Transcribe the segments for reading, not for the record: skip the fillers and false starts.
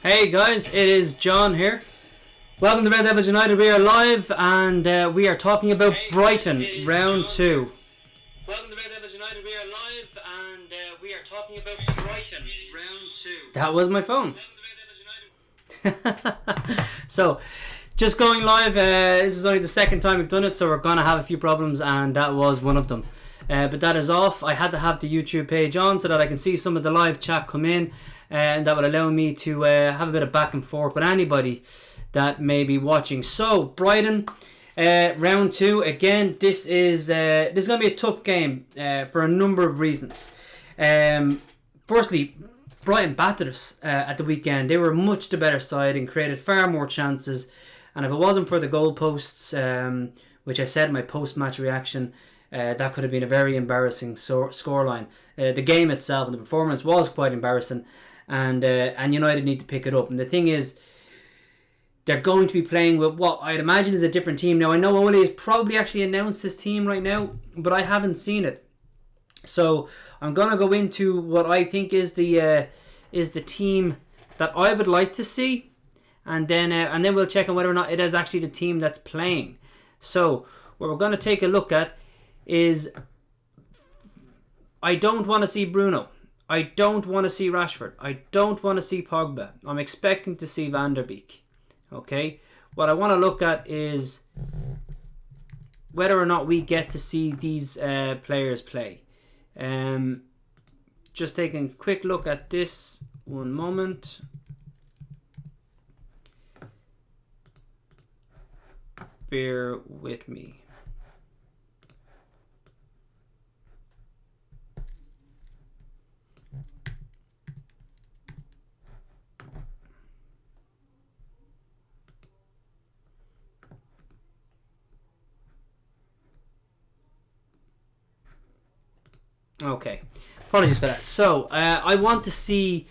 Hey guys, it is John here. Welcome to Red Devils United. We are live and we are talking about Brighton round 2. Welcome to Red Devils United. We are live and we are talking about Brighton round 2. That was my phone. So, just going live. This is only the second time we've done it, so we're going to have a few problems, and that was one of them. But that is off. I had to have the YouTube page on so that I can see some of the live chat come in, and that will allow me to have a bit of back and forth with anybody that may be watching. So, Brighton, round 2. Again, this is going to be a tough game for a number of reasons. Firstly, Brighton battered us at the weekend. They were much the better side and created far more chances. And if it wasn't for the goalposts, which I said in my post-match reaction, that could have been a very embarrassing scoreline. The game itself and the performance was quite embarrassing, and United need to pick it up. And the thing is, they're going to be playing with what I'd imagine is a different team. Now, I know Ole has probably actually announced his team right now, but I haven't seen it. So I'm going to go into what I think is the team that I would like to see, and then we'll check on whether or not it is actually the team that's playing. So what we're going to take a look at is, I don't want to see Bruno. I don't want to see Rashford. I don't want to see Pogba. I'm expecting to see Van der Beek. Okay? What I want to look at is whether or not we get to see these players play. Just taking a quick look at this. One moment. Bear with me. Okay, apologies for that. So, I want to see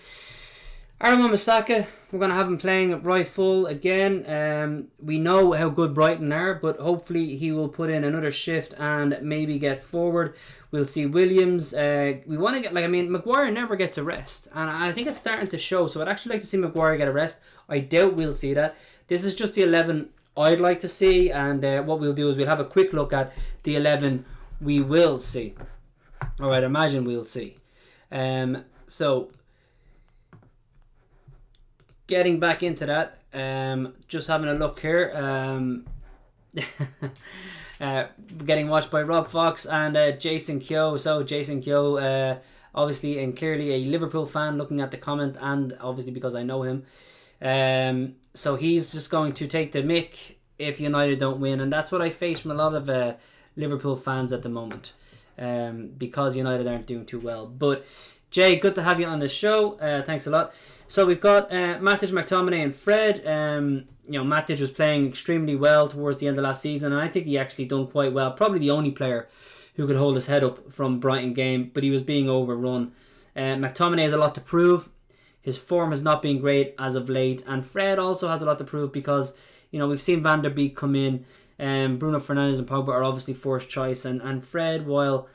Aaron Wan-Bissaka. We're going to have him playing at right full again. We know how good Brighton are, but hopefully he will put in another shift and maybe get forward. We'll see Williams. We want to get, Maguire never gets a rest, and I think it's starting to show. So I'd actually like to see Maguire get a rest. I doubt we'll see that. This is just the 11 I'd like to see, and what we'll do is we'll have a quick look at the 11 we will see. Or I'd imagine we'll see. So, getting back into that, just having a look here. Getting watched by Rob Fox and Jason Kyo. So, Jason Kyo, obviously and clearly a Liverpool fan, looking at the comment, and obviously because I know him. So, he's just going to take the mick if United don't win, and that's what I face from a lot of Liverpool fans at the moment. Because United aren't doing too well. But Jay, good to have you on the show. Thanks a lot. So we've got Matic, McTominay and Fred. Matic was playing extremely well towards the end of last season, and I think he actually done quite well. Probably the only player who could hold his head up from Brighton game, but he was being overrun. McTominay has a lot to prove. His form has not been great as of late, and Fred also has a lot to prove because we've seen Van der Beek come in. Bruno Fernandes and Pogba are obviously first choice, and Fred, while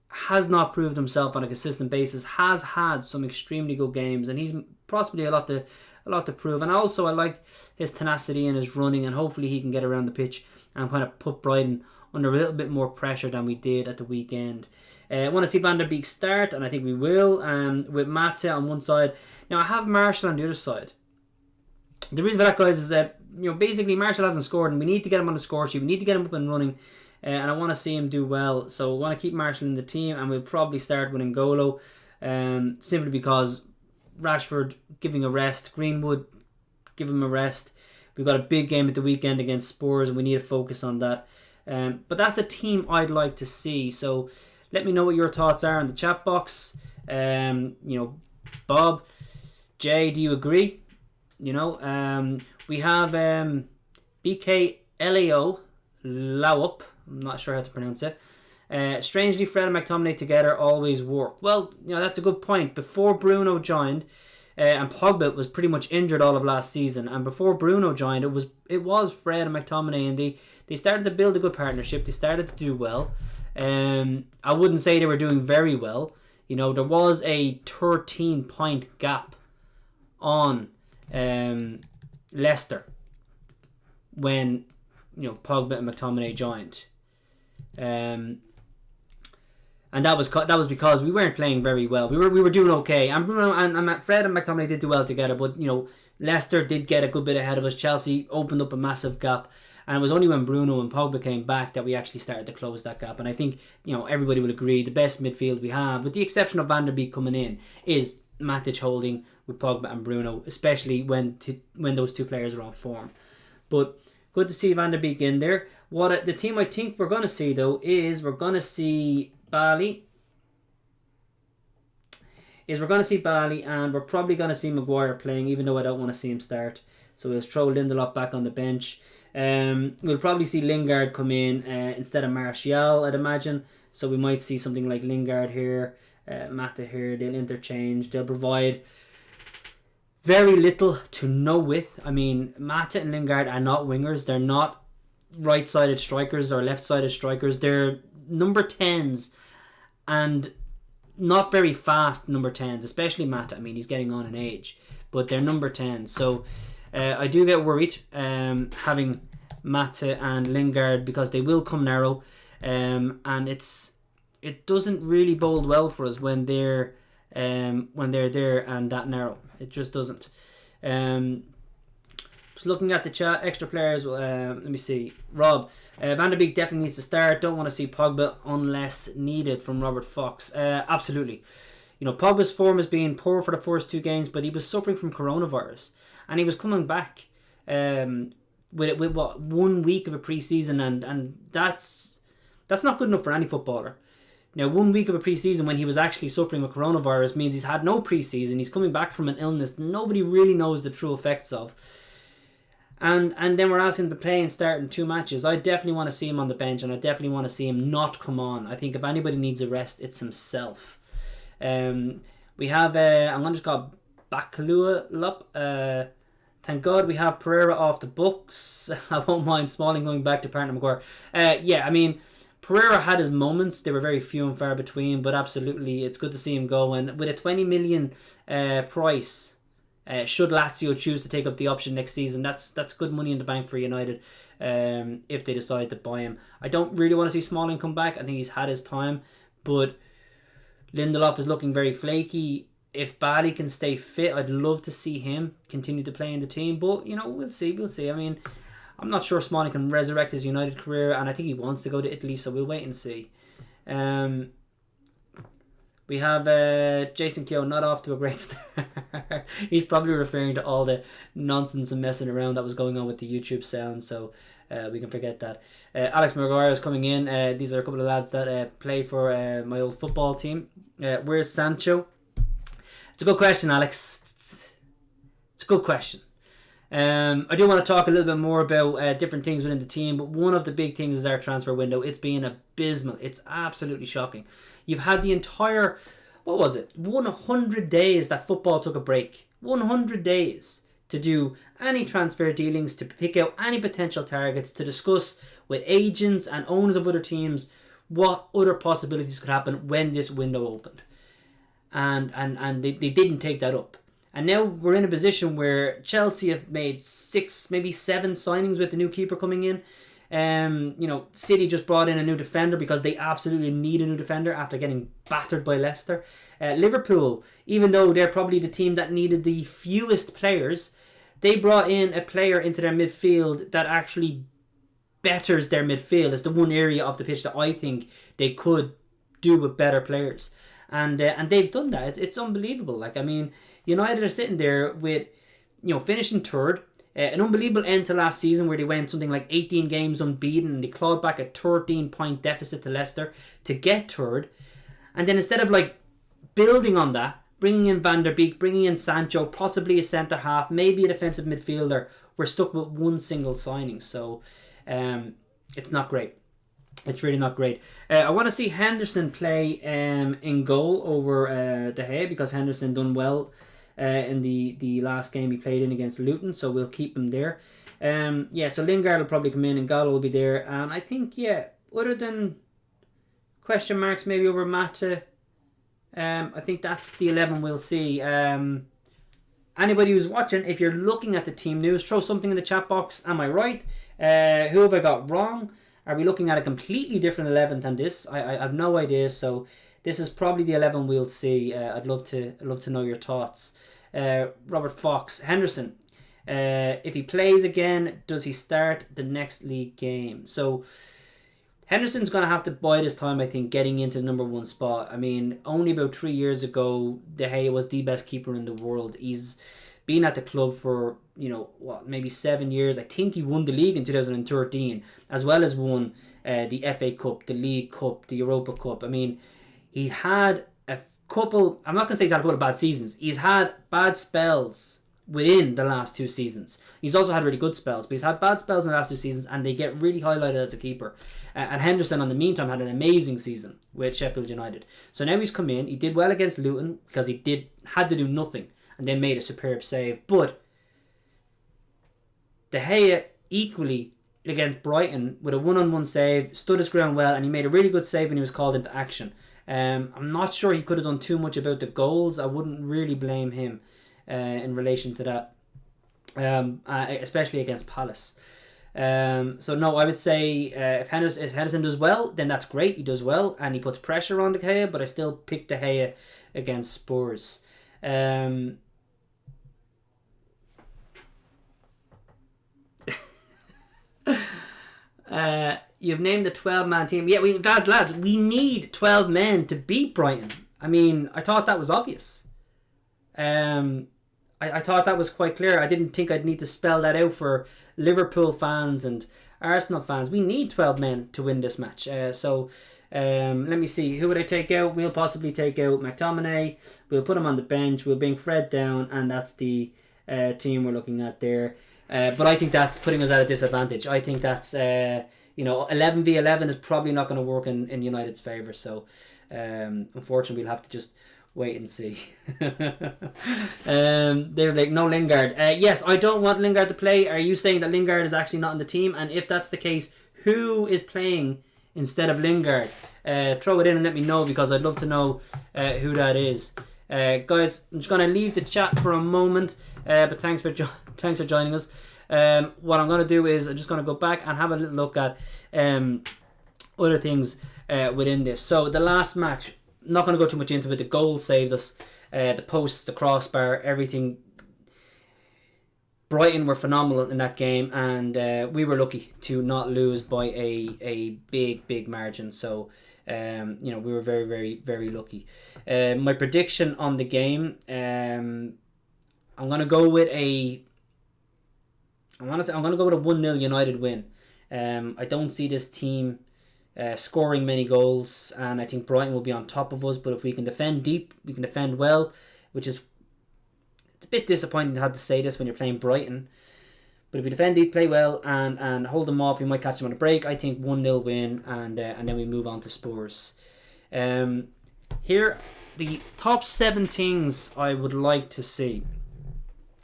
has not proved himself on a consistent basis, has had some extremely good games, and he's possibly a lot to prove. And also I like his tenacity and his running, and hopefully he can get around the pitch and kind of put Brighton under a little bit more pressure than we did at the weekend. I want to see Van der Beek start, and I think we will, with Mata on one side. Now I have Martial on the other side. The reason for that, guys, is that basically Martial hasn't scored, and we need to get him on the score sheet. We need to get him up and running, and I want to see him do well. So I want to keep Martial in the team, and we'll probably start with N'Golo, simply because Rashford giving a rest, Greenwood give him a rest. We've got a big game at the weekend against Spurs, and we need to focus on that. But that's the team I'd like to see. So let me know what your thoughts are in the chat box. Bob, Jay, do you agree? We have BK Leo Lawup. I'm not sure how to pronounce it. Strangely, Fred and McTominay together always work. Well, that's a good point. Before Bruno joined, and Pogba was pretty much injured all of last season, and before Bruno joined, it was Fred and McTominay, and they started to build a good partnership. They started to do well. I wouldn't say they were doing very well. There was a 13-point gap on Leicester when Pogba and McTominay joined. And that was because we weren't playing very well. We were doing okay, and Bruno and Fred and McTominay did do well together. But Leicester did get a good bit ahead of us. Chelsea opened up a massive gap, and it was only when Bruno and Pogba came back that we actually started to close that gap. And I think everybody will agree the best midfield we have, with the exception of Van der Beek coming in, is Matic holding with Pogba and Bruno, especially when those two players are on form. But good to see Van der Beek in there. The team I think we're going to see, though, is we're going to see Bali. And we're probably going to see Maguire playing, even though I don't want to see him start. So we'll throw Lindelof back on the bench. We'll probably see Lingard come in instead of Martial, I'd imagine. So we might see something like Lingard here, Mata here. They'll interchange. They'll provide very little to no width. I mean, Mata and Lingard are not wingers. They're not right-sided strikers or left-sided strikers. They're number 10s, and not very fast number 10s, especially Mata. I mean, he's getting on in age, but they're number 10s. So I do get worried having Mata and Lingard, because they will come narrow, and it doesn't really bode well for us when they're there and that narrow. It just doesn't. Just looking at the chat, extra players. Let me see. Rob, Van der Beek definitely needs to start. Don't want to see Pogba unless needed, from Robert Fox. Absolutely. Pogba's form has been poor for the first 2 games, but he was suffering from coronavirus, and he was coming back with 1 week of a pre-season, and that's not good enough for any footballer. Now, 1 week of a pre-season when he was actually suffering with coronavirus means he's had no pre-season. He's coming back from an illness nobody really knows the true effects of. And then we're asking him to play and start in 2 matches. I definitely want to see him on the bench, and I definitely want to see him not come on. I think if anybody needs a rest, it's himself. We have, I'm going to just call Bakalua. Thank God we have Pereira off the books. I won't mind Smalling going back to partner Maguire. I mean, Pereira had his moments. They were very few and far between, but absolutely, it's good to see him go. And with a 20 million price, should Lazio choose to take up the option next season, that's good money in the bank for United if they decide to buy him. I don't really want to see Smalling come back. I think he's had his time, but Lindelof is looking very flaky. If Bali can stay fit, I'd love to see him continue to play in the team, but we'll see. I mean, I'm not sure Smalling can resurrect his United career, and I think he wants to go to Italy, so we'll wait and see. We have Jason Keogh not off to a great start. He's probably referring to all the nonsense and messing around that was going on with the YouTube sound, so we can forget that. Alex Maguire is coming in. These are a couple of lads that play for my old football team. Where's Sancho? It's a good question, Alex. It's a good question. I do want to talk a little bit more about different things within the team, but one of the big things is our transfer window. It's been abysmal. It's absolutely shocking. You've had the entire, 100 days that football took a break. 100 days to do any transfer dealings, to pick out any potential targets, to discuss with agents and owners of other teams what other possibilities could happen when this window opened. And they didn't take that up. And now we're in a position where Chelsea have made 6, maybe 7 signings with the new keeper coming in. City just brought in a new defender because they absolutely need a new defender after getting battered by Leicester. Liverpool, even though they're probably the team that needed the fewest players, they brought in a player into their midfield that actually betters their midfield. It's the one area of the pitch that I think they could do with better players. And they've done that. It's unbelievable. United are sitting there with, finishing third. An unbelievable end to last season where they went something like 18 games unbeaten and they clawed back a 13-point deficit to Leicester to get third. And then instead of building on that, bringing in Van der Beek, bringing in Sancho, possibly a centre-half, maybe a defensive midfielder, we're stuck with one single signing. So it's not great. It's really not great. I want to see Henderson play in goal over De Gea because Henderson done well in the last game he played in against Luton, so we'll keep him there. So Lingard will probably come in and Gallo will be there. And I think, other than question marks maybe over Mata, I think that's the 11 we'll see. anybody who's watching, if you're looking at the team news, throw something in the chat box. Am I right? Who have I got wrong? Are we looking at a completely different 11 than this? I have no idea. So this is probably the 11 we'll see. I'd love to know your thoughts. Robert Fox, Henderson. If he plays again, does he start the next league game? So Henderson's going to have to bide his time, I think, getting into the number 1 spot. I mean, only about 3 years ago, De Gea was the best keeper in the world. He's been at the club for, maybe 7 years. I think he won the league in 2013, as well as won the FA Cup, the League Cup, the Europa Cup. I mean, he had a couple, I'm not going to say he's had a couple of bad seasons. He's had bad spells within the last 2 seasons. He's also had really good spells, but he's had bad spells in the last 2 seasons, and they get really highlighted as a keeper. And Henderson, in the meantime, had an amazing season with Sheffield United. So now he's come in. He did well against Luton because he had to do nothing, and then made a superb save. But De Gea equally against Brighton with a 1-on-1 save, stood his ground well, and he made a really good save when he was called into action. I'm not sure he could have done too much about the goals. I wouldn't really blame him in relation to that, especially against Palace. So no, I would say if Henderson does well, then that's great. He does well and he puts pressure on De Gea, but I still pick De Gea against Spurs. You've named the 12-man team. Yeah, lads, we need 12 men to beat Brighton. I mean, I thought that was obvious. I thought that was quite clear. I didn't think I'd need to spell that out for Liverpool fans and Arsenal fans. We need 12 men to win this match. So let me see. Who would I take out? We'll possibly take out McTominay. We'll put him on the bench. We'll bring Fred down, and that's the team we're looking at there. But I think that's putting us at a disadvantage. I think that's 11v11 is probably not going to work in United's favour. So unfortunately, we'll have to just wait and see. They're like, no Lingard. Yes, I don't want Lingard to play. Are you saying that Lingard is actually not in the team? And if that's the case, who is playing instead of Lingard? Throw it in and let me know, because I'd love to know who that is. Guys, I'm just going to leave the chat for a moment, but thanks for joining us. What I'm going to do is I'm just going to go back and have a little look at other things within this. So the last match, not going to go too much into it. The goal saved us, the posts, the crossbar, everything. Brighton were phenomenal in that game, and we were lucky to not lose by a big margin. So we were very, very, very lucky. My prediction on the game, I'm gonna go with a 1-0 United win. I don't see this team scoring many goals, and I think Brighton will be on top of us. But if we can defend deep, we can defend well, which is, it's a bit disappointing to have to say this when you're playing Brighton. But if we defend deep, play well, and hold them off, we might catch them on a break. I think 1-0 win, and then we move on to Spurs. Here, the top 7 things I would like to see.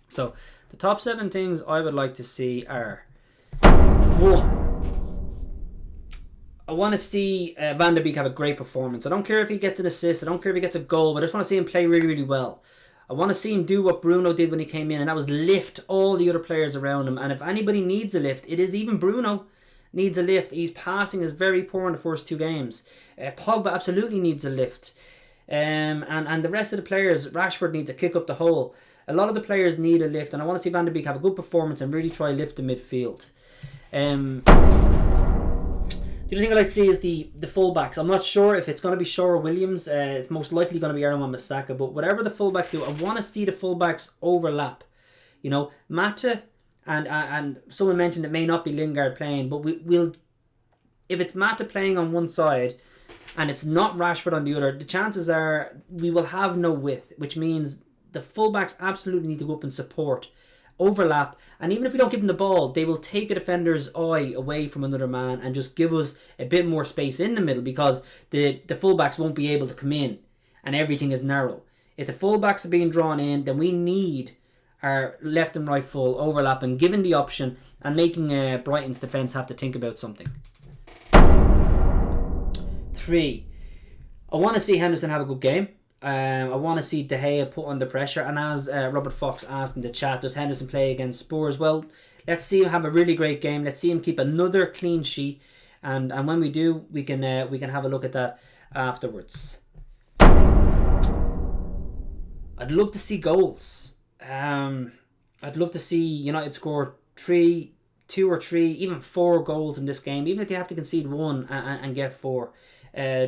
So, the top 7 things I would like to see are: 1, I want to see Van der Beek have a great performance. I don't care if he gets an assist, I don't care if he gets a goal, but I just want to see him play really, really well. I want to see him do what Bruno did when he came in, and that was lift all the other players around him. And if anybody needs a lift, it is even Bruno needs a lift. His passing is very poor in the first 2 games. Pogba absolutely needs a lift. And the rest of the players, Rashford needs a kick up the hole. A lot of the players need a lift, and I want to see Van der Beek have a good performance and really try lift the midfield. The other thing I'd like to see is the fullbacks. I'm not sure if it's going to be Shaw or Williams. It's most likely going to be Aaron Wan-Bissaka. But whatever the fullbacks do, I want to see the fullbacks overlap. Mata and someone mentioned it may not be Lingard playing, but we'll if it's Mata playing on one side and it's not Rashford on the other, the chances are we will have no width, which means the fullbacks absolutely need to go up and support, overlap, and even if we don't give them the ball, they will take a defender's eye away from another man and just give us a bit more space in the middle, because the fullbacks won't be able to come in and everything is narrow. If the fullbacks are being drawn in, then we need our left and right full overlap and giving the option and making Brighton's defence have to think about something. 3, I want to see Henderson have a good game. I want to see De Gea put under pressure. And as Robert Fox asked in the chat, does Henderson play against Spurs? Well, let's see him have a really great game. Let's see him keep another clean sheet. And when we do, we can have a look at that afterwards. I'd love to see goals. I'd love to see United score 2 or 3, even 4 goals in this game, even if they have to concede 1 and get 4.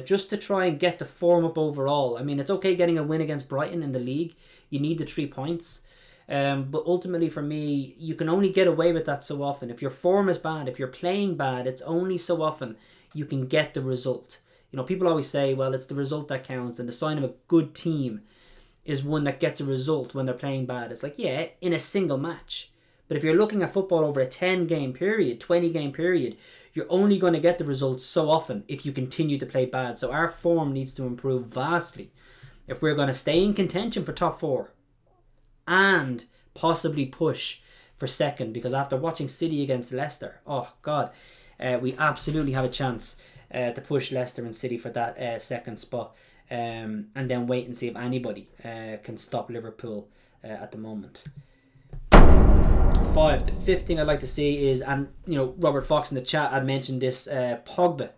Just to try and get the form up overall. I mean, it's okay getting a win against Brighton in the league. You need the 3 points. But ultimately for me, you can only get away with that so often. If your form is bad, if you're playing bad, it's only so often you can get the result. People always say, well, it's the result that counts, and the sign of a good team is one that gets a result when they're playing bad. It's like, yeah, in a single match. But if you're looking at football over a 10-game period, 20-game period, you're only going to get the results so often if you continue to play bad. So our form needs to improve vastly if we're going to stay in contention for top 4 and possibly push for second. Because after watching City against Leicester, oh God, we absolutely have a chance to push Leicester and City for that second spot. And then wait and see if anybody can stop Liverpool at the moment. 5. The 5th thing I'd like to see is, and Robert Fox in the chat had mentioned this, Pogba.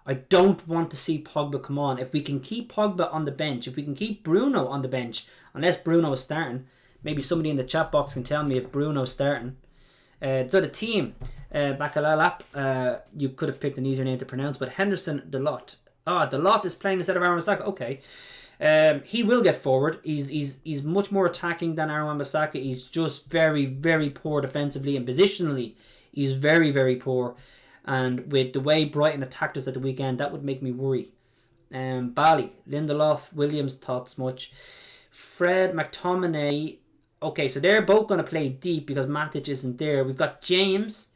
I don't want to see Pogba come on. If we can keep Pogba on the bench, if we can keep Bruno on the bench, unless Bruno is starting, maybe somebody in the chat box can tell me if Bruno's starting. So the team, Bakalalap, you could have picked an easier name to pronounce, but Henderson Delot. Delot is playing instead of Aaron Wan-Bissaka. Okay. He will get forward. He's much more attacking than Aaron Wan-Bissaka. He's just very, very poor defensively, and positionally he's very, very poor. And with the way Brighton attacked us at the weekend, that would make me worry. Bally, Lindelof, Williams, thoughts much. Fred, McTominay. Okay, so they're both going to play deep because Matic isn't there. We've got James,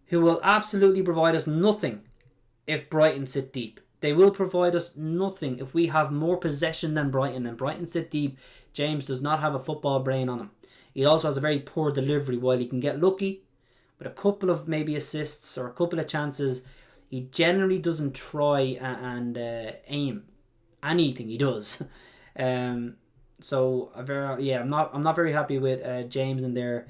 who will absolutely provide us nothing if Brighton sit deep. They will provide us nothing if we have more possession than Brighton. And Brighton sit deep. James does not have a football brain on him. He also has a very poor delivery. While he can get lucky with a couple of maybe assists or a couple of chances, he generally doesn't try and aim anything he does. So I'm not very happy with James in there.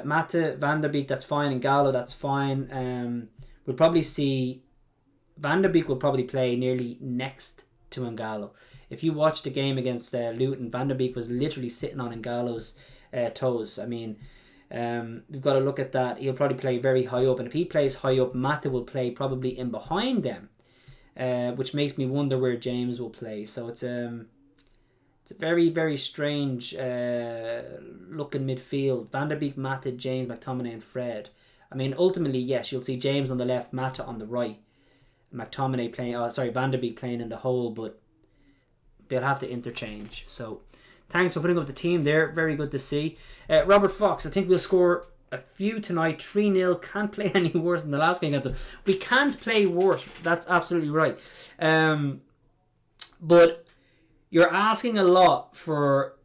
Mata, Van der Beek, that's fine, and Gallo, that's fine. We'll probably see Van der Beek will probably play nearly next to N'Galo. If you watch the game against Luton, Van der Beek was literally sitting on N'Galo's toes. I mean, we've got to look at that. He'll probably play very high up, and if he plays high up, Mata will play probably in behind them, which makes me wonder where James will play. So it's a very, very strange looking midfield. Van der Beek, Mata, James, McTominay and Fred. I mean, ultimately, yes, you'll see James on the left, Mata on the right. McTominay playing, Van der Beek playing in the hole, but they'll have to interchange. So, thanks for putting up the team there. Very good to see. Robert Fox, I think we'll score a few tonight. 3-0. Can't play any worse than the last game. We can't play worse. That's absolutely right. But you're asking a lot for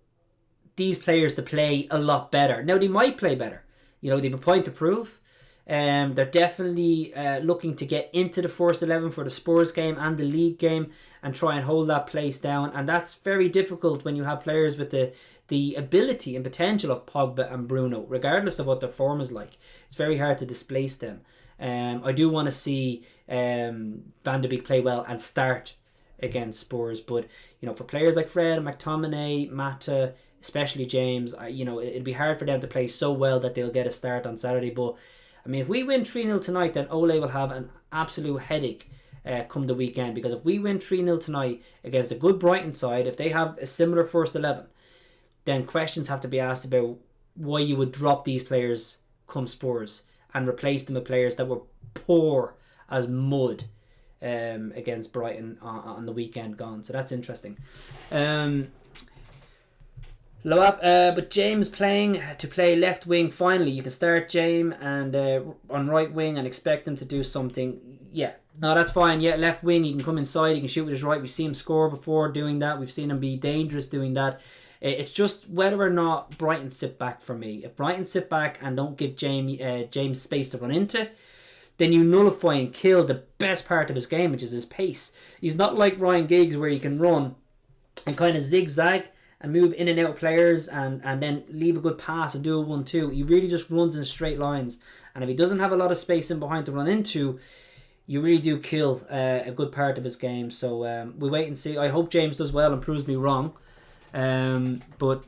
these players to play a lot better. Now, they might play better. They have a point to prove. They're definitely looking to get into the first 11 for the Spurs game and the league game and try and hold that place down, and that's very difficult when you have players with the ability and potential of Pogba and Bruno, regardless of what their form is like. It's very hard to displace them. I do want to see Van der Beek play well and start against Spurs, but for players like Fred, McTominay, Mata, especially James, it'd be hard for them to play so well that they'll get a start on Saturday. But I mean, if we win 3-0 tonight, then Ole will have an absolute headache come the weekend. Because if we win 3-0 tonight against a good Brighton side, if they have a similar first 11, then questions have to be asked about why you would drop these players come Spurs and replace them with players that were poor as mud against Brighton on the weekend gone. So that's interesting. But James playing to play left wing. Finally, you can start James and on right wing and expect him to do something. Yeah, no, that's fine. Yeah, left wing, he can come inside, he can shoot with his right. We've seen him score before doing that. We've seen him be dangerous doing that. It's just whether or not Brighton sit back for me. If Brighton sit back and don't give James space to run into, then you nullify and kill the best part of his game, which is his pace. He's not like Ryan Giggs where he can run and kind of zigzag and move in and out of players and then leave a good pass and do a 1-2. He really just runs in straight lines. And if he doesn't have a lot of space in behind to run into, you really do kill a good part of his game. So we wait and see. I hope James does well and proves me wrong. But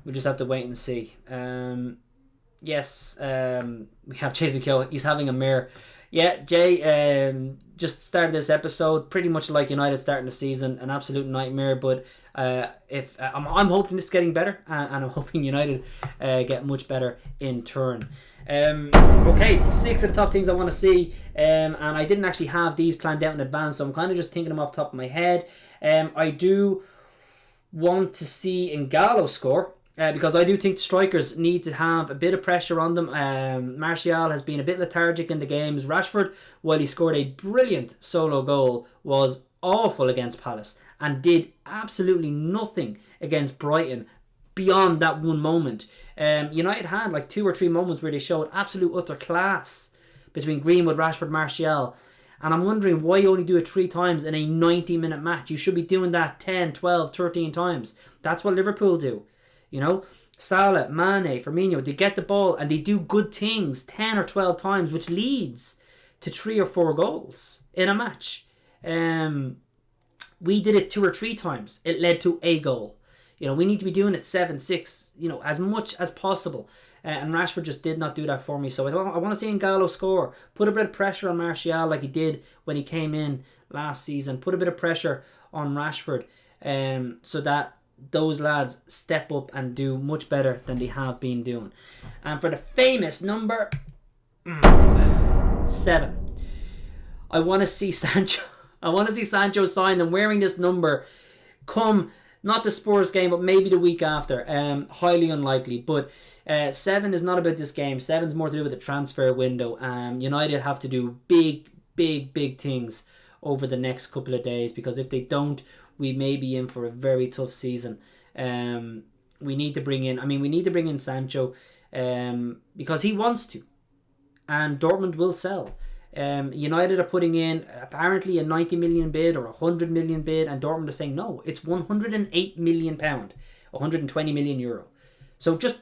we'll just have to wait and see. Yes, we have Jason Keogh. He's having a mare. Yeah, Jay, just started this episode pretty much like United starting the season, an absolute nightmare. But if I'm hoping this is getting better, and I'm hoping United get much better in turn. Okay, 6 of the top things I want to see, and I didn't actually have these planned out in advance, so I'm kind of just thinking them off the top of my head. I do want to see N'Galo score. Because I do think the strikers need to have a bit of pressure on them. Martial has been a bit lethargic in the games. Rashford, while he scored a brilliant solo goal, was awful against Palace and did absolutely nothing against Brighton beyond that one moment. United had like 2 or 3 moments where they showed absolute utter class between Greenwood, Rashford, Martial. And I'm wondering why you only do it 3 times in a 90-minute match. You should be doing that 10, 12, 13 times. That's what Liverpool do. You know, Salah, Mane, Firmino, they get the ball and they do good things 10 or 12 times, which leads to 3 or 4 goals in a match. We did it 2 or 3 times. It led to a goal. You know, we need to be doing it 7, 6, you know, as much as possible. And Rashford just did not do that for me. So I want to see N'Galo score. Put a bit of pressure on Martial like he did when he came in last season. Put a bit of pressure on Rashford so that those lads step up and do much better than they have been doing. And for the famous number 7, I want to see Sancho. I want to see Sancho signed and wearing this number come not the Spurs game, but maybe the week after. Highly unlikely, but 7 is not about this game. 7's more to do with the transfer window. United have to do big things over the next couple of days, because if they don't, we may be in for a very tough season. We need to bring in Sancho because he wants to, and Dortmund will sell. United are putting in apparently a 90 million bid or a 100 million bid, and Dortmund are saying no, it's 108 million pound, 120 million euro. So just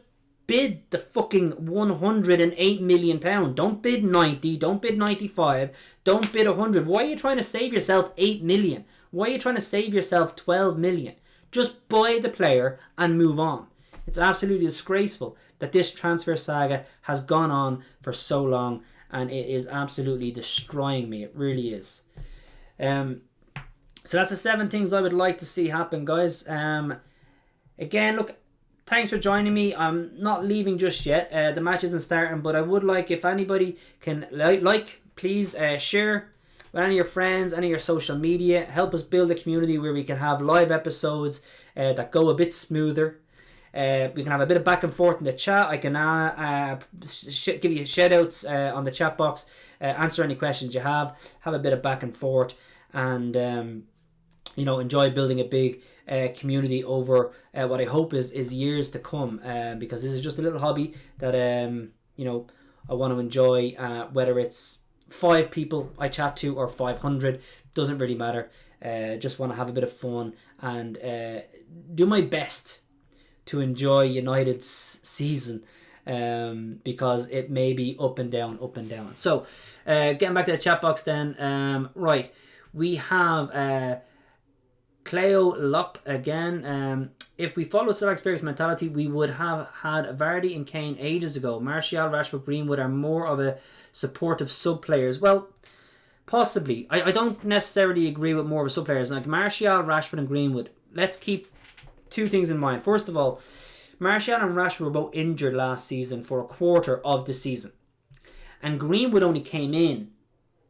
bid the fucking 108 million pound. Don't bid 90, don't bid 95, don't bid 100. Why are you trying to save yourself 8 million? Why are you trying to save yourself 12 million? Just buy the player and move on. It's absolutely disgraceful that this transfer saga has gone on for so long, and it is absolutely destroying me. It really is. So that's the 7 things I would like to see happen, guys. Again, look, thanks for joining me. I'm not leaving just yet. The match isn't starting, but I would like, if anybody can please share with any of your friends, any of your social media. Help us build a community where we can have live episodes that go a bit smoother. We can have a bit of back and forth in the chat. I can give you shout outs on the chat box, answer any questions you have a bit of back and forth, and enjoy building a big community over what I hope is years to come, because this is just a little hobby that I want to enjoy, whether it's 5 people I chat to or 500, doesn't really matter. Just want to have a bit of fun and do my best to enjoy United's season, because it may be up and down. So getting back to the chat box then, right, we have Cleo Lop again. If we follow Sir Alex Ferguson's mentality, we would have had Vardy and Kane ages ago. Martial, Rashford, Greenwood are more of a supportive sub-players. Well, possibly. I don't necessarily agree with more of a sub-players. Like Martial, Rashford and Greenwood, let's keep 2 things in mind. First of all, Martial and Rashford were both injured last season for a quarter of the season. And Greenwood only came in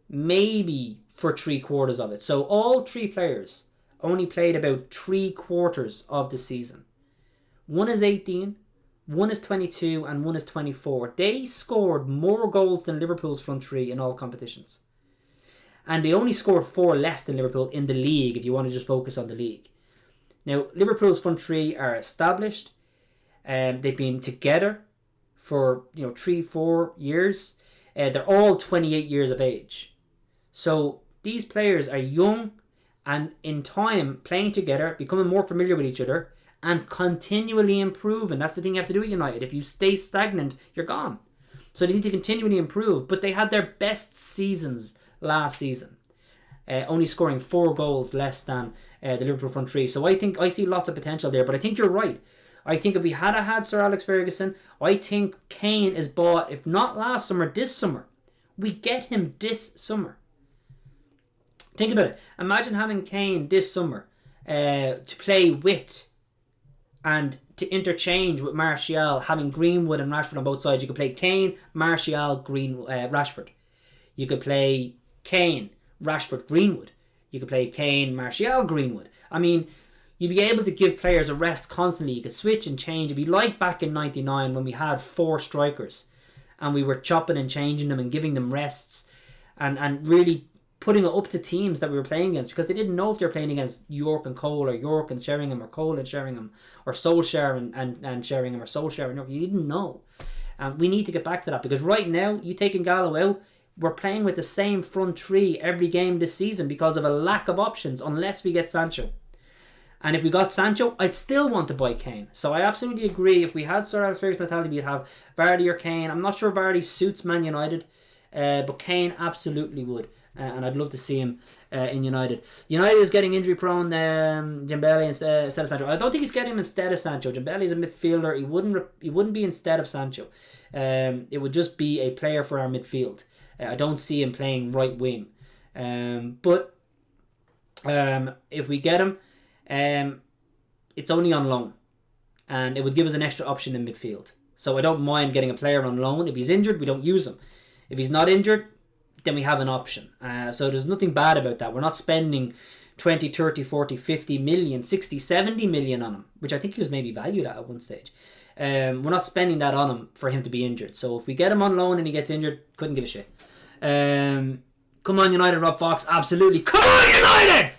maybe for 3/4 of it. So all 3 players only played about 3/4 of the season. One is 18, one is 22, and one is 24. They scored more goals than Liverpool's front 3 in all competitions. And they only scored 4 less than Liverpool in the league, if you want to just focus on the league. Now, Liverpool's front 3 are established. They've been together for 3-4 years. They're all 28 years of age. So these players are young and in time playing together, becoming more familiar with each other, and continually improving. That's the thing you have to do at United. If you stay stagnant, you're gone. So they need to continually improve. But they had their best seasons last season, only scoring 4 goals less than the Liverpool front three. So I think I see lots of potential there. But I think you're right. I think if we had Sir Alex Ferguson, I think Kane is bought, if not last summer, this summer. We get him this summer. Think about it. Imagine having Kane this summer to play with and to interchange with Martial, having Greenwood and Rashford on both sides. You could play Kane, Martial, Rashford. You could play Kane, Rashford, Greenwood. You could play Kane, Martial, Greenwood. I mean, you'd be able to give players a rest constantly. You could switch and change. It'd be like back in 99 when we had 4 strikers and we were chopping and changing them and giving them rests and really putting it up to teams that we were playing against, because they didn't know if they were playing against York and Cole, or York and Sheringham, or Cole and Sheringham, or Solskjaer and Sheringham, or Solskjaer and York. You didn't know. And we need to get back to that, because right now, you taking Gallo out, we're playing with the same front three every game this season because of a lack of options, unless we get Sancho. And if we got Sancho, I'd still want to buy Kane. So I absolutely agree. If we had Sir Alex Ferguson's mentality, we'd have Vardy or Kane. I'm not sure Vardy suits Man United, but Kane absolutely would. And I'd love to see him in United. United is getting injury prone. Dembele instead of Sancho. I don't think he's getting him instead of Sancho. Dembele is a midfielder. He wouldn't be instead of Sancho. It would just be a player for our midfield. I don't see him playing right wing. But if we get him, it's only on loan, and it would give us an extra option in midfield. So I don't mind getting a player on loan. If he's injured, we don't use him. If he's not injured, then we have an option. So there's nothing bad about that. We're not spending 20, 30, 40, 50 million, 60, 70 million on him, which I think he was maybe valued at one stage. We're not spending that on him for him to be injured. So if we get him on loan and he gets injured, couldn't give a shit. Come on, United, Rob Fox. Absolutely. Come on, United!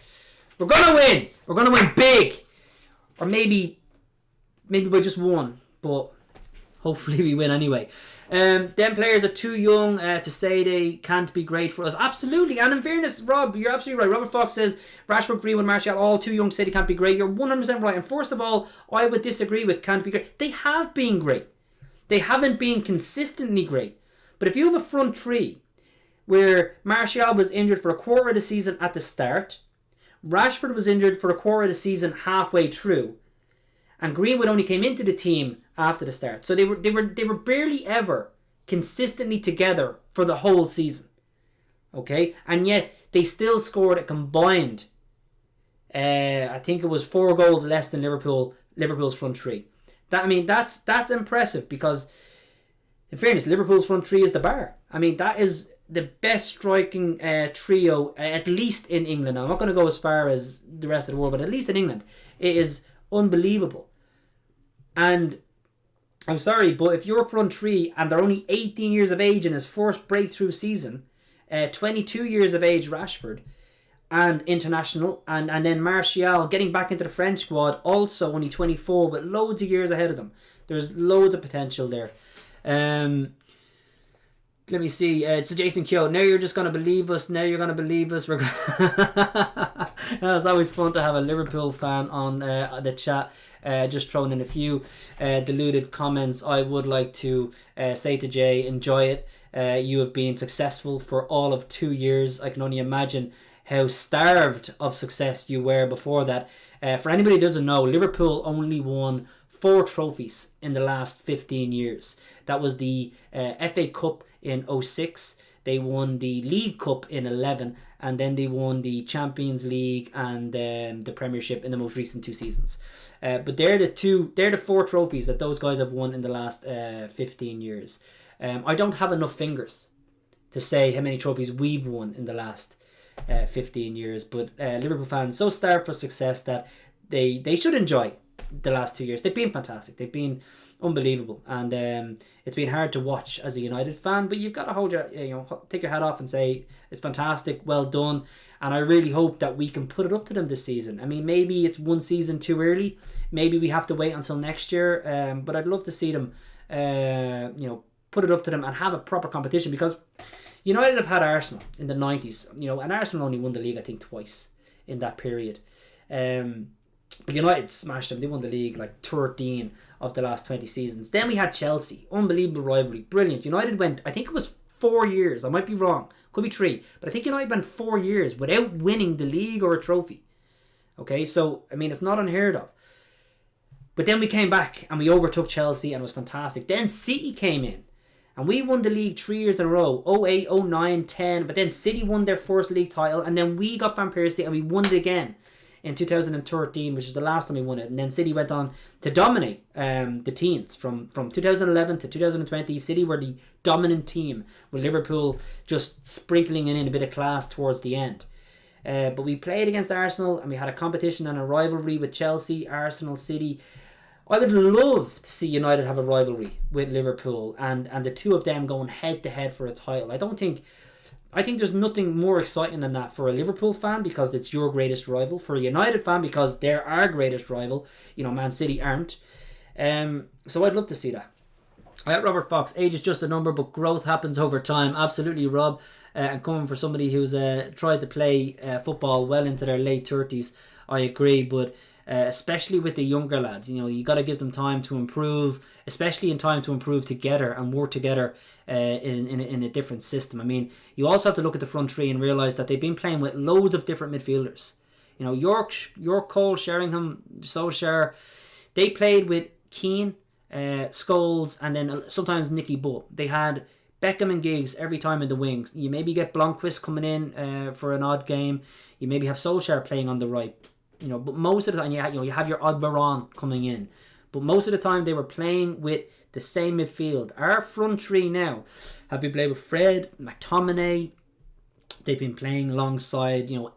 We're going to win. We're going to win big. Or maybe by just one. But hopefully we win anyway. Them players are too young to say they can't be great for us. Absolutely. And in fairness, Rob, you're absolutely right. Robert Fox says Rashford, Greenwood, Martial, all too young to say they can't be great. You're 100% right. And first of all, I would disagree with can't be great. They have been great. They haven't been consistently great. But if you have a front three where Martial was injured for a quarter of the season at the start, Rashford was injured for a quarter of the season halfway through, and Greenwood only came into the team after the start. So they were barely ever consistently together for the whole season. Okay? And yet they still scored a combined I think it was 4 goals less than Liverpool's front three. That's impressive, because in fairness, Liverpool's front three is the bar. I mean, that is the best striking trio, at least in England. Now, I'm not going to go as far as the rest of the world, but at least in England, it is unbelievable. And I'm sorry, but if you're front three and they're only 18 years of age in his first breakthrough season, 22 years of age Rashford, and international, and then Martial getting back into the French squad, also only 24, with loads of years ahead of them. There's loads of potential there. Let me see. It's Jason Keogh. Now you're just going to believe us. Now you're going to believe us. It's always fun to have a Liverpool fan on the chat. Just throwing in a few deluded comments. I would like to say to Jay, enjoy it. You have been successful for all of 2 years. I can only imagine how starved of success you were before that. For anybody who doesn't know, Liverpool only won 4 trophies in the last 15 years. That was the FA Cup in 06. They won the League Cup in 11, and then they won the Champions League and the Premiership in the most recent 2 seasons. But they're the 4 trophies that those guys have won in the last 15 years. I don't have enough fingers to say how many trophies we've won in the last 15 years, but Liverpool fans so starved for success that they should enjoy the last 2 years. They've been fantastic. They've been unbelievable, and it's been hard to watch as a United fan. But you've got to hold take your hat off and say it's fantastic, well done. And I really hope that we can put it up to them this season. I mean, maybe it's one season too early. Maybe we have to wait until next year. But I'd love to see them, put it up to them and have a proper competition, because United have had Arsenal in the 90s, and Arsenal only won the league I think twice in that period. But United smashed them. They won the league like 13 of the last 20 seasons. Then we had Chelsea. Unbelievable rivalry. Brilliant. United went, I think it was 4 years. I might be wrong. Could be 3. But I think United went 4 years without winning the league or a trophy. Okay, so, I mean, it's not unheard of. But then we came back and we overtook Chelsea and it was fantastic. Then City came in. And we won the league 3 years in a row. 08, 09, 10. But then City won their first league title. And then we got Van Persie and we won it again in 2013, which is the last time we won it. And then City went on to dominate the teens. From 2011 to 2020, City were the dominant team, with Liverpool just sprinkling in a bit of class towards the end. But we played against Arsenal and we had a competition and a rivalry with Chelsea, Arsenal, City. I would love to see United have a rivalry with Liverpool and the two of them going head to head for a title. I think there's nothing more exciting than that for a Liverpool fan, because it's your greatest rival. For a United fan, because they're our greatest rival. Man City aren't. So I'd love to see that. Robert Fox, age is just a number, but growth happens over time. Absolutely, Rob. And coming for somebody who's tried to play football well into their late 30s, I agree. But especially with the younger lads, you got to give them time to improve, especially in time to improve together and work together in a different system. I mean, you also have to look at the front three and realise that they've been playing with loads of different midfielders. York, Cole, Sheringham, Solskjaer, they played with Keane, Scholes, and then sometimes Nicky Butt. They had Beckham and Giggs every time in the wings. You maybe get Blomqvist coming in for an odd game. You maybe have Solskjaer playing on the right. But most of the time, you have your odd Varane coming in. But most of the time, they were playing with the same midfield. Our front three now have been playing with Fred, McTominay. They've been playing alongside, Di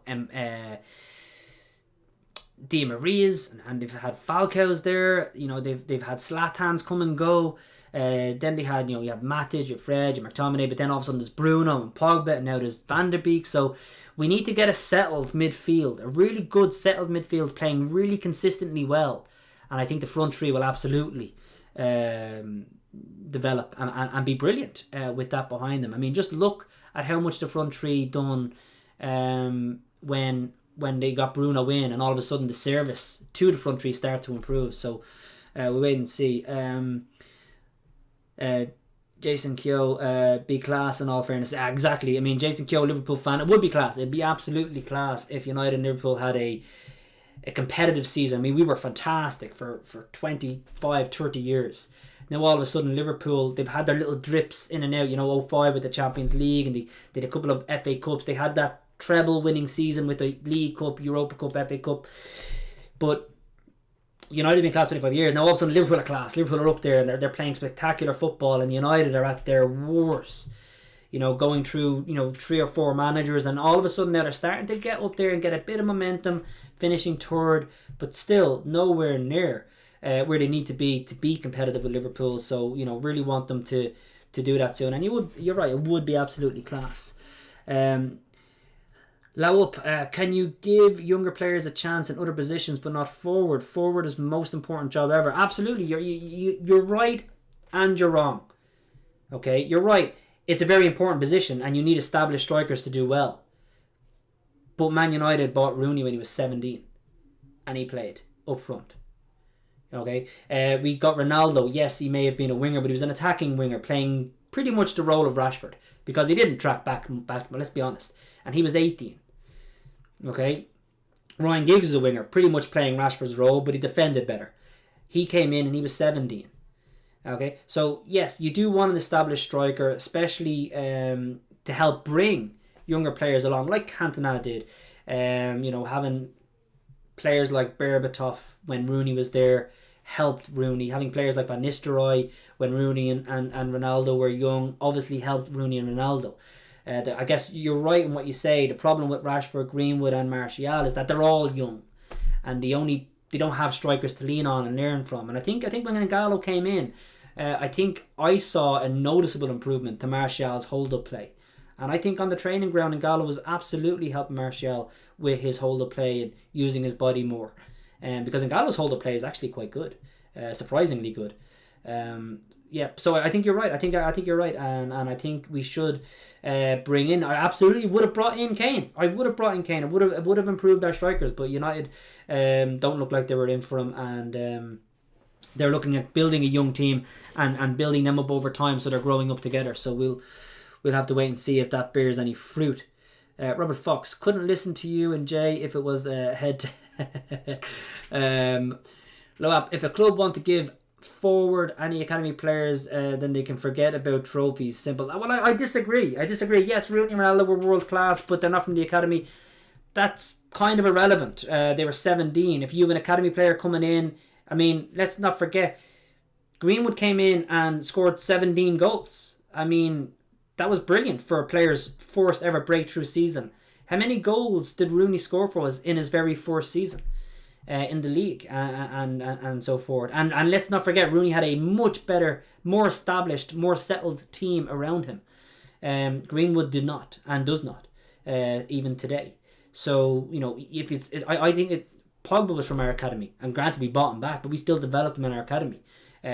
Maria's, and they've had Falcao's there. They've had Zlatan's come and go. Then they had, you have Matic, your Fred, your McTominay, but then all of a sudden there's Bruno and Pogba, and now there's Van der Beek. So we need to get a settled midfield, a really good settled midfield playing really consistently well. And I think the front three will absolutely develop and be brilliant with that behind them. I mean, just look at how much the front three done when they got Bruno in, and all of a sudden the service to the front three start to improve. So we'll wait and see. Jason Keogh, be class in all fairness. Exactly. I mean, Jason Keogh, Liverpool fan, it would be class. It'd be absolutely class if United and Liverpool had a competitive season. I mean, we were fantastic for 25, 30 years. Now all of a sudden Liverpool, they've had their little drips in and out. 05 with the Champions League, and they did a couple of FA Cups. They had that treble winning season with the League Cup, Europa Cup, FA Cup. But United have been class 25 years. Now all of a sudden Liverpool are class. Liverpool are up there and they're playing spectacular football, and United are at their worst. Going through 3 or 4 managers, and all of a sudden now they're starting to get up there and get a bit of momentum, finishing third, but still nowhere near where they need to be competitive with Liverpool. So really want them to do that soon. And you're right, it would be absolutely class. Laup, can you give younger players a chance in other positions but not forward? Forward is the most important job ever. Absolutely, you're right and you're wrong. Okay, you're right. It's a very important position and you need established strikers to do well. But Man United bought Rooney when he was 17 and he played up front. Okay, we got Ronaldo. Yes, he may have been a winger, but he was an attacking winger playing pretty much the role of Rashford, because he didn't track back, but let's be honest. And he was 18. Okay, Ryan Giggs is a winger, pretty much playing Rashford's role, but he defended better. He came in and he was 17. Okay, so yes, you do want an established striker, especially to help bring younger players along, like Cantona did. Having players like Berbatov when Rooney was there helped Rooney. Having players like Van Nistelrooy when Rooney and Ronaldo were young obviously helped Rooney and Ronaldo. I guess you're right in what you say. The problem with Rashford, Greenwood and Martial is that they're all young, and they don't have strikers to lean on and learn from. And I think when Gallo came in, I think I saw a noticeable improvement to Martial's hold-up play. And I think on the training ground, Gallo was absolutely helping Martial with his hold-up play and using his body more. Because Gallo's hold-up play is actually quite good, surprisingly good. Yeah, so I think you're right. I think you're right, and I think we should bring in. I absolutely would have brought in Kane. I would have brought in Kane. It would have improved our strikers, but United don't look like they were in for him, and they're looking at building a young team and building them up over time, so they're growing up together. So we'll have to wait and see if that bears any fruit. Robert Fox, couldn't listen to you and Jay if it was head to if a club want to give forward any academy players, then they can forget about trophies. Simple. Well, I disagree. Yes, Rooney and Ronaldo were world class, but they're not from the academy. That's kind of irrelevant. They were 17. If you have an academy player coming in, I mean, let's not forget, Greenwood came in and scored 17 goals. I mean, that was brilliant for a player's first ever breakthrough season. How many goals did Rooney score for us in his very first season in the league, and so forth? And let's not forget, Rooney had a much better, more established, more settled team around him. Greenwood did not and does not, even today. So, if I think Pogba was from our academy, and granted we bought him back, but we still developed him in our academy.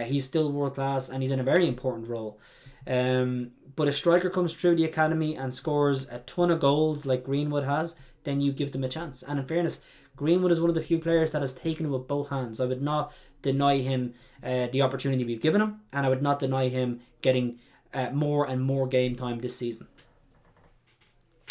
He's still world class, and he's in a very important role. But if striker comes through the academy and scores a ton of goals like Greenwood has, then you give them a chance. And in fairness, Greenwood is one of the few players that has taken it with both hands. I would not deny him the opportunity we've given him, and I would not deny him getting more and more game time this season.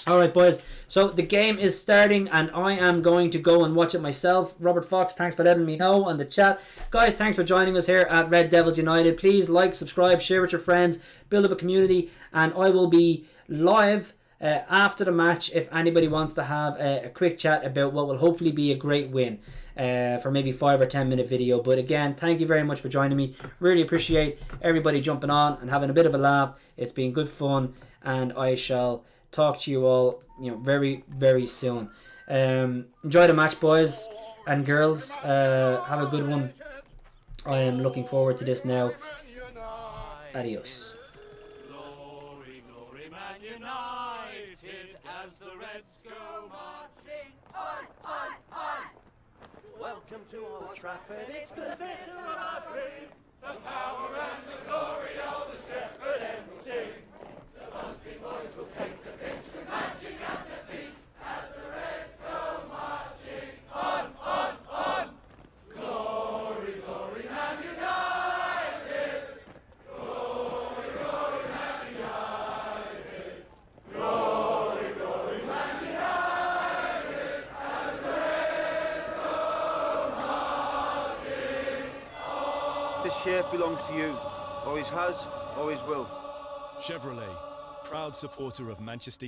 Alright, boys, so the game is starting and I am going to go and watch it myself. Robert Fox, thanks for letting me know on the chat. Guys, thanks for joining us here at Red Devils United. Please like, subscribe, share with your friends, build up a community, and I will be live after the match if anybody wants to have a quick chat about what will hopefully be a great win for maybe 5 or 10 minute video. But again, thank you very much for joining me. Really appreciate everybody jumping on and having a bit of a laugh. It's been good fun, and I shall talk to you all, very, very soon. Enjoy the match, boys and girls. Have a good one. I am looking forward to this now. Adios. Glory, glory, Man United, as the Reds go marching on. Welcome to Old Trafford. It's the bitter of our dreams, the power and the glory of the Shepherd and we'll sing. The Musty boys will take the pitch with marching at their feet as the Reds go marching on. Glory, glory, Man United. Glory, glory, Man United. Glory, glory, Man United. As the Reds go marching on. This shirt belongs to you. Always has, always will. Chevrolet, proud supporter of Manchester